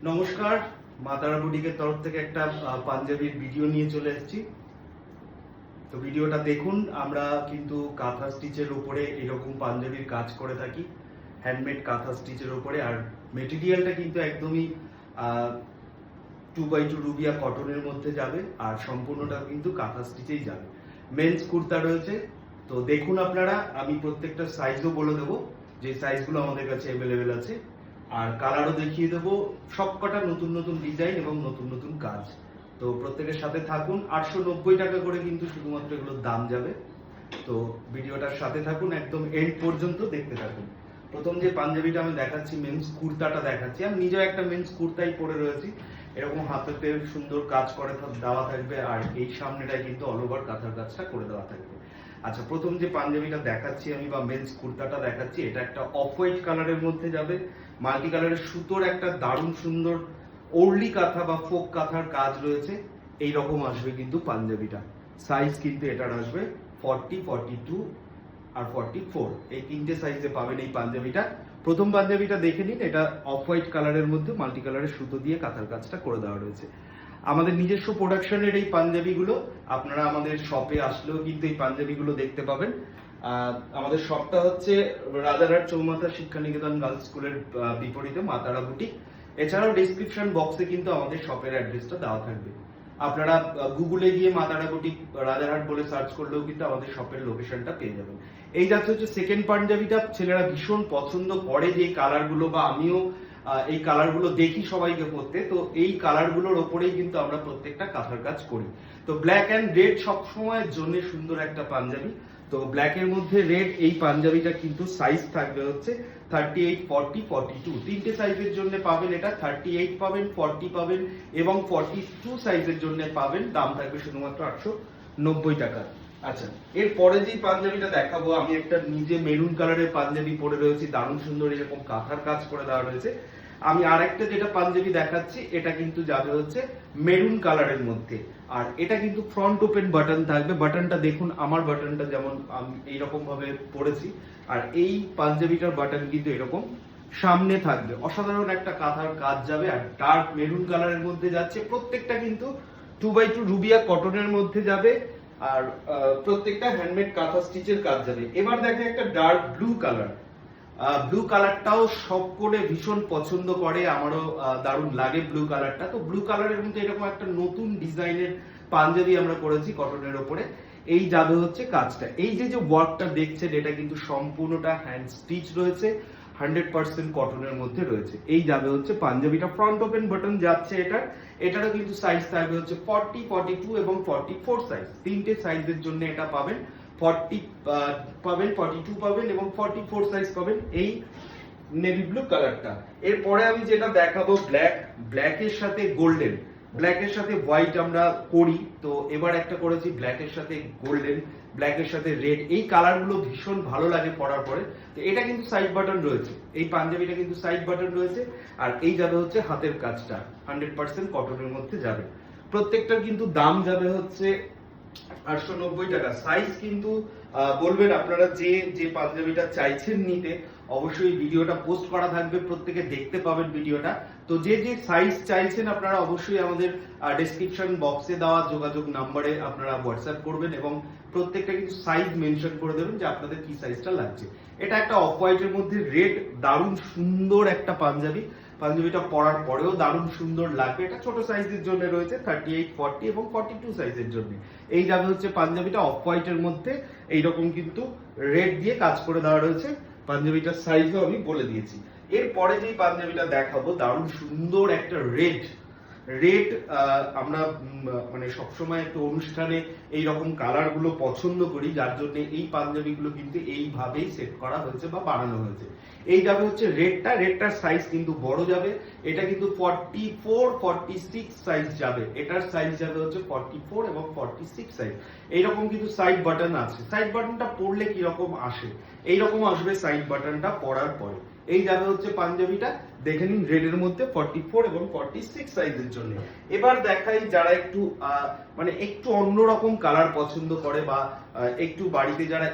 নমস্কার, মা তারা বুটিকের তরফ থেকে একটা পাঞ্জাবির ভিডিও নিয়ে চলে এসেছি। তো ভিডিওটা দেখুন। আমরা কিন্তু কাঁথা স্টিচের উপরে এরকম পাঞ্জাবির কাজ করে থাকি, হ্যান্ডমেড কাঁথা স্টিচের উপরে। আর মেটেরিয়ালটা কিন্তু একদমই 2x2 রুবিয়া কটনের মধ্যে যাবে, আর সম্পূর্ণটা কিন্তু কাঁথা স্টিচেই যাবে। মেন্স কুর্তা রয়েছে, তো দেখুন আপনারা। আমি প্রত্যেকটা সাইজও বলে দেবো, যে সাইজগুলো আমাদের কাছে অ্যাভেলেবেল আছে, আর কালারও দেখিয়ে দেবো। সবকটা নতুন নতুন ডিজাইন এবং নতুন নতুন কাজ। তো প্রত্যেকের সাথে থাকুন। 890 টাকা করে কিন্তু শুধুমাত্র এগুলোর দাম যাবে। তো ভিডিওটার সাথে থাকুন, একদম এন্ড পর্যন্ত দেখতে থাকুন। প্রথম যে পাঞ্জাবিটা আমি দেখাচ্ছি, মেন্স কুর্তাটা দেখাচ্ছি। আমি নিজেও একটা মেন্স কুর্তাই পরে রয়েছি। এরকম হাতেতে সুন্দর কাজ করে দেওয়া থাকবে, আর এই সামনেটায় কিন্তু অল ওভার কাঁথার কাজটা করে দেওয়া থাকবে। আচ্ছা, প্রথম যে পাঞ্জাবিটা দেখাচ্ছি আমি, বা মেন্স কুর্তাটা দেখাচ্ছি, এটা একটা অফ হোয়াইট কালারের মধ্যে যাবে। মাল্টি কালারের সুতোর একটা দারুণ সুন্দর ওরলি কাঁথা বা ফোক কাঁথার কাজ রয়েছে। এই রকম আসবে কিন্তু পাঞ্জাবিটা। সাইজ কিন্তু এটার আসবে 40, 42 আর 44। এই তিনটে সাইজে পাবেন এই পাঞ্জাবিটা। প্রথম পাঞ্জাবিটা দেখে নিন। এটা অফ হোয়াইট কালারের মধ্যে মাল্টি কালারের সুতো দিয়ে কাঁথার কাজটা করে দেওয়া রয়েছে। আমাদের নিজস্ব প্রোডাকশনের এই পাঞ্জাবিগুলো আপনারা আমাদের শপে আসলেও কিন্তু এই পাঞ্জাবিগুলো দেখতে পাবেন। আমাদের শপটা হচ্ছে রাজারহাট চৌমাথা শিক্ষানিকেতন গার্লস স্কুলের বিপরীতে মা তারা বুটিক। এছাড়াও ডেসক্রিপশন বক্সে কিন্তু আমাদের শপের অ্যাড্রেসটা দেওয়া থাকবে। আপনারা গুগলে গিয়ে মা তারা বুটিক রাজারহাট বলে সার্চ করলেও কিন্তু আমাদের শপের লোকেশনটা পেয়ে যাবেন। এই যাচ্ছে হচ্ছে সেকেন্ড পাঞ্জাবিটা। ছেলেরা ভীষণ পছন্দ করে যে কালারগুলো, বা আমিও এই কালারগুলো দেখি সবাইকে পরতে। তো এই কালারগুলোর ওপরেই কিন্তু আমরা প্রত্যেকটা কাঁথার কাজ করি। তো ব্ল্যাক অ্যান্ড রেড সবসময়ের জন্য সুন্দর একটা পাঞ্জাবি। তো ব্ল্যাকের মধ্যে রেড, এই পাঞ্জাবিটা কিন্তু সাইজ থাকবে হচ্ছে 38, 40, 42। তিনটে সাইজের জন্য পাবেন। এটা 38 পাবেন, 40 পাবেন এবং 42 সাইজের জন্য পাবেন। দাম থাকবে শুধুমাত্র 890 টাকা। আচ্ছা, এর পরে যে পাঞ্জাবিটা দেখাবো, আমি একটা নিজে মেরুন কালারের পাঞ্জাবি পরে রয়েছি, দারুণ সুন্দর এরকম কাঁথার কাজ করে দেওয়া রয়েছে। আমি আরেকটা যেটা পাঞ্জাবি দেখাচ্ছি, এটা কিন্তু যাবে হচ্ছে মেরুন কালারের মধ্যে। আর এটা কিন্তু ফ্রন্ট ওপেন বাটন থাকবে। বাটনটা দেখুন, আমার বাটনটা যেমন আমি এইরকম ভাবে পরেছি, আর এই পাঞ্জাবিটার বাটন কিন্তু এরকম সামনে থাকবে। অসাধারণ একটা কাঁথার কাজ যাবে, আর ডার্ক মেরুন কালারের মধ্যে যাচ্ছে। প্রত্যেকটা কিন্তু 2x2 রুবিয়া কটনের মধ্যে যাবে, আর প্রত্যেকটা হ্যান্ডমেড কাঁথা স্টিচের কাজ যাবে। এবার দেখে একটা ডার্ক ব্লু কালার। ব্লু কালারটাও সকলে ভীষণ পছন্দ করে, আমারও দারুণ লাগে ব্লু কালারটা। তো ব্লু কালারের মধ্যে এরকম একটা নতুন ডিজাইনের পাঞ্জাবি আমরা করেছি কটনের ওপরে। এই যাবে হচ্ছে কাজটা। এই যে যে ওয়ার্কটা দেখছেন, এটা কিন্তু সম্পূর্ণটা হ্যান্ড স্টিচ রয়েছে, 100% কটনের মধ্যে রয়েছে। এই যাবে হচ্ছে পাঞ্জাবিটা। ফ্রন্ট ওপেন বাটন যাচ্ছে এটারও কিন্তু সাইজ থাকবে হচ্ছে 40, 42 এবং 44 সাইজ। তিনটে সাইজের জন্য এটা পাবেন। 40 পাবেন, 42 পাবেন এবং 44 সাইজ পাবেন এই নেভি ব্লু কালারটা। এরপরে আমি যেটা দেখাবো, ব্ল্যাকের সাথে গোল্ডেন, ব্ল্যাকের সাথে হোয়াইট আমরা করি। তো এবার একটা করেছি ব্ল্যাকের সাথে গোল্ডেন, ব্ল্যাকের সাথে রেড। এই কালারগুলো ভীষণ ভালো লাগে পরার পরে। তো এটা কিন্তু সাইড বাটন রয়েছে, এই পাঞ্জাবিটা কিন্তু সাইড বাটন রয়েছে। আর এই যাবে হচ্ছে হাতের কাজটা, 100% কটনের মধ্যে যাবে। প্রত্যেকটার কিন্তু দাম যাবে হচ্ছে 890 টাকা। সাইজ কিন্তু বলবেন আপনারা যে পাঞ্জাবিটা চাইছেন নিতে, অবশ্যই ভিডিওটা পোস্ট করা থাকবে, প্রত্যেকে দেখতে পাবেন ভিডিওটা। তো যে সাইজ চাইছেন আপনারা অবশ্যই আমাদের ডেসক্রিপশন বক্সে দেওয়া যোগাযোগ নাম্বারে আপনারা হোয়াটসঅ্যাপ করবেন, এবং প্রত্যেকটা কিন্তু সাইজ মেনশন করে দেবেন যে আপনাদের কি সাইজটা লাগছে। এটা একটা অফ হোয়াইটের মধ্যে রেড, দারুণ সুন্দর একটা পাঞ্জাবি। পাঞ্জাবিটা পরার পরেও দারুণ সুন্দর লাগবে। এটা ছোট সাইজের জন্য রয়েছে, 38, 40 এবং 42 সাইজের জন্য। এই যাবে হচ্ছে পাঞ্জাবিটা অফ হোয়াইটের মধ্যে, এইরকম কিন্তু রেড দিয়ে কাজ করে দেওয়া রয়েছে। পাঞ্জাবিটার সাইজও আমি বলে দিয়েছি। এরপরে যে পাঞ্জাবিটা দেখাবো, দারুণ সুন্দর একটা রেড। আমরা মানে সবসময় একটু অনুষ্ঠানে এইরকম কালার গুলো পছন্দ করি, যার জন্য এই পাঞ্জাবিগুলো কিন্তু এইভাবেই সেট করা হয়েছে বা বানানো হয়েছে। এই যাবে হচ্ছে রেডটার সাইজ কিন্তু বড় যাবে। এটা কিন্তু 44, 46 সাইজ যাবে। এটার সাইজ যাবে হচ্ছে 44 এবং 46 সাইজ। এইরকম কিন্তু সাইড বাটন আছে। সাইড বাটনটা পরলে কিরকম আসে, এইরকম আসবে সাইড বাটনটা পরার পরে। এই যাবে হচ্ছে পাঞ্জাবিটা, দেখে নিন রেডের মধ্যে 44 এবং 46 সাইজের জন্য। এবার দেখাই যারা একটু মানে একটু অন্যরকম কালার পছন্দ করে, বা একটু বাড়িতে যারা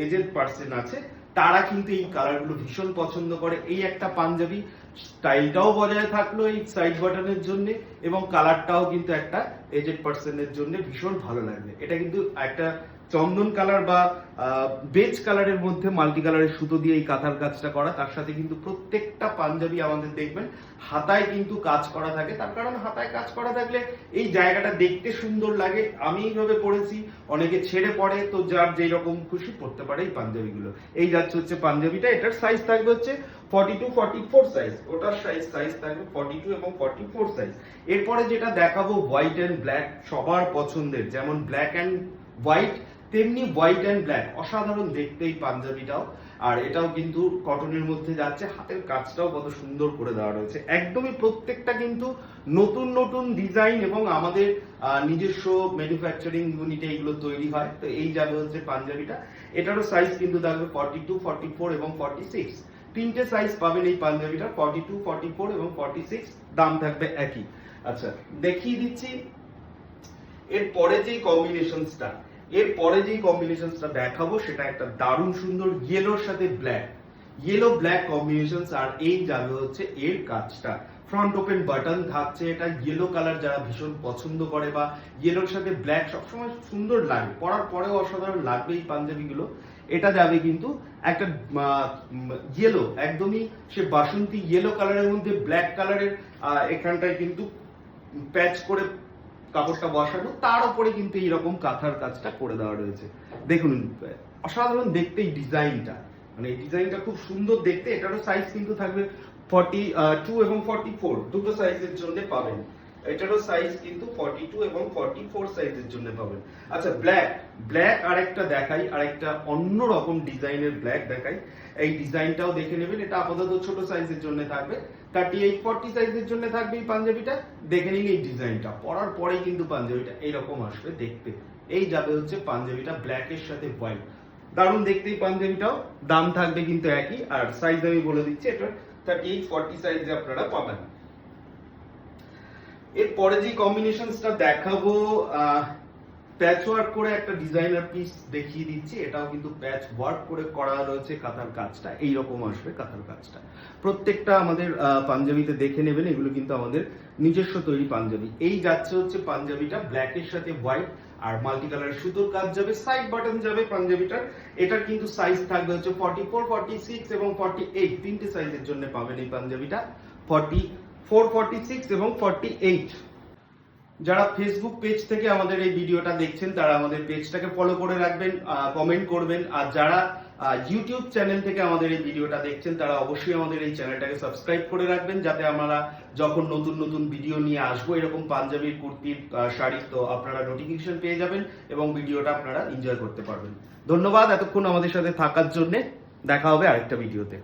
এজেড পার্সন আছে, তারা কিন্তু এই কালারগুলো ভীষণ পছন্দ করে। এই একটা পাঞ্জাবি, স্টাইলটাও বজায় থাকলো এই সাইড বাটনের জন্য, এবং কালারটাও কিন্তু একটা এজেড পার্সনের জন্য ভীষণ ভালো লাগবে। এটা কিন্তু একটা চন্দন কালার বা বেজ কালারের মধ্যে মাল্টি কালারের সুতো দিয়ে এই কাঁথার কাজটা করা। তার সাথে কিন্তু প্রত্যেকটা পাঞ্জাবি আমাদের দেখবেন হাতায় কিন্তু কাজ করা থাকে। তার কারণ হাতায় কাজ করা থাকলে এই জায়গাটা দেখতে সুন্দর লাগে। আমি এইভাবে পরেছি, অনেকে ছেড়ে পড়ে, তো যার যেই রকম খুশি পড়তে পারে এই পাঞ্জাবিগুলো। এই যাচ্ছে হচ্ছে পাঞ্জাবিটা, এটার সাইজ থাকবে হচ্ছে 42-44 সাইজ, ওটার সাইজ থাকবে 42 এবং 44 সাইজ। এরপরে যেটা দেখাবো হোয়াইট অ্যান্ড ব্ল্যাক, সবার পছন্দের, যেমন ব্ল্যাক অ্যান্ড হোয়াইট তেমনি হোয়াইট অ্যান্ড ব্ল্যাক, অসাধারণ দেখতে এই পাঞ্জাবিটাও। আর এটাও কিন্তু কটনের মধ্যে যাচ্ছে, হাতের কাজটাও কত সুন্দর করে দেওয়া রয়েছে। একদমই প্রত্যেকটা কিন্তু নতুন নতুন ডিজাইন এবং আমাদের নিজস্ব ম্যানুফ্যাকচারিং ইউনিটে এগুলো তৈরি হয়। তো এই যাবে হচ্ছে পাঞ্জাবিটা, এটারও সাইজ কিন্তু থাকবে 42, 44 এবং 46। তিনটে সাইজ পাবেন এই পাঞ্জাবিটা, 42, 44 এবং 46, দাম থাকবে একই। আচ্ছা, দেখিয়ে দিচ্ছি এরপরে যেই কম্বিনেশনসটা দেখাবো সেটা একটা দারুণ সুন্দর ইয়েলোর সাথে ব্ল্যাক, ইয়েলো ব্ল্যাক কম্বিনেশনস। আর এই যাবে হচ্ছে এর কাজটা, ফ্রন্ট ওপেন বাটন থাকছে। এটা ইয়েলো কালার যারা ভীষণ পছন্দ করে বা ইয়েলোর সাথে ব্ল্যাক সবসময় সুন্দর লাগে, পরার পরেও অসাধারণ লাগবে এই পাঞ্জাবিগুলো। এটা যাবে কিন্তু একটা ইয়েলো, একদমই সে বাসন্তী ইয়েলো কালারের মধ্যে ব্ল্যাক কালারের এখানটায় কিন্তু প্যাচ করে কাপড়টা বসানো, তার উপরে কিন্তু এইরকম কাঁথার কাজটা করে দেওয়া রয়েছে। দেখুন অসাধারণ দেখতে এই ডিজাইনটা, মানে এই ডিজাইনটা খুব সুন্দর দেখতে। এটারও সাইজ কিন্তু থাকবে 42 এবং 44, দুটো সাইজের জন্য পাবেন। এটারও সাইজ কিন্তু 42 এবং 44 সাইজের জন্য পাবেন। আচ্ছা, ব্ল্যাক আরেকটা দেখাই, আরেকটা অন্যরকম ডিজাইনের ব্ল্যাক দেখাই। এই ডিজাইনটাও দেখে নেবেন, এটা আপাতত ছোট সাইজের জন্য থাকবে, 38-40 সাইজের জন্য থাকবে এই পাঞ্জাবিটা। দেখে নিন এই ডিজাইনটা, পরার পরেই কিন্তু পাঞ্জাবিটা এইরকম আসবে দেখতে। এই যাবে হচ্ছে পাঞ্জাবিটা ব্ল্যাকের সাথে হোয়াইট, দারুণ দেখতে এই পাঞ্জাবিটাও। দাম থাকবে কিন্তু একই, আর সাইজ আমি বলে দিচ্ছি, এটা 38-40 সাইজে আপনারা পাবেন। এরপরে যে কম্বিনেশনসটা দেখাবো, প্যাচ ওয়ার্ক করে একটা ডিজাইনার পিস দেখিয়ে দিচ্ছি। এটাও কিন্তু প্যাচ ওয়ার্ক করে করা রয়েছে কাঁথার কাজটা, এইরকম আসবে কাঁথার কাজটা। প্রত্যেকটা আমাদের পাঞ্জাবিতে দেখে নেবেন, এগুলো কিন্তু আমাদের নিজস্ব তৈরি পাঞ্জাবি। এই যাচ্ছে হচ্ছে পাঞ্জাবিটা ব্ল্যাকের সাথে হোয়াইট, আর মাল্টি কালার সুতোর কাজ যাবে, সাইড বাটন যাবে পাঞ্জাবিটার। এটার কিন্তু সাইজ থাকবে হচ্ছে 44, 46 এবং 48, তিনটে সাইজের জন্য পাবেন এই পাঞ্জাবিটা, 44, 46 এবং 48। যারা ফেসবুক পেজ থেকে আমাদের এই ভিডিওটা দেখছেন তারা আমাদের পেজটাকে ফলো করে রাখবেন, কমেন্ট করবেন। আর যারা ইউটিউব চ্যানেল থেকে আমাদের এই ভিডিওটা দেখছেন তারা অবশ্যই আমাদের এই চ্যানেলটাকে সাবস্ক্রাইব করে রাখবেন, যাতে আমরা যখন নতুন নতুন ভিডিও নিয়ে আসবো এরকম পাঞ্জাবির, কুর্তির, শাড়ি, তো আপনারা নোটিফিকেশন পেয়ে যাবেন এবং ভিডিওটা আপনারা এনজয় করতে পারবেন। ধন্যবাদ এতক্ষণ আমাদের সাথে থাকার জন্য, দেখা হবে আরেকটা ভিডিওতে।